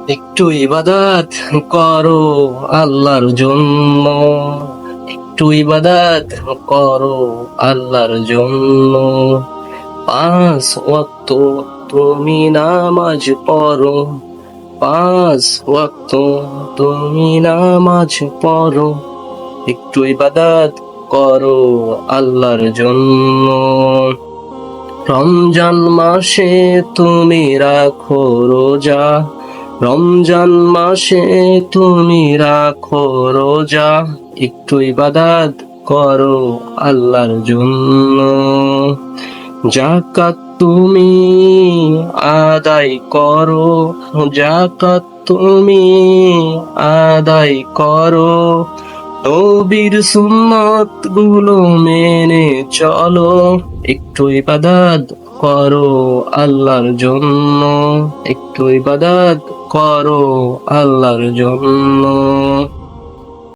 একটু ইবাদত করো আল্লাহর জন্য, একটু ইবাদত করো আল্লাহর জন্য। 5 ওয়াক্ত তুমি নামাজ পড়ো, 5 ওয়াক্ত তুমি নামাজ পড়ো, একটু ইবাদত করো আল্লাহর জন্য। রমজান মাসে তুমি রাখো রোজা, রমজান মাসে তুমি রাখো রোজা, একটু ইবাদত করো আল্লাহর জন্য। যাকাত তুমি আদায় করো, যাকাত তুমি আদায় করো, নবীর সুন্নত গুলো মেনে চলো, একটু ইবাদত করো আল্লাহর জন্য, একটু ইবাদত করো আল্লাহর জন্য।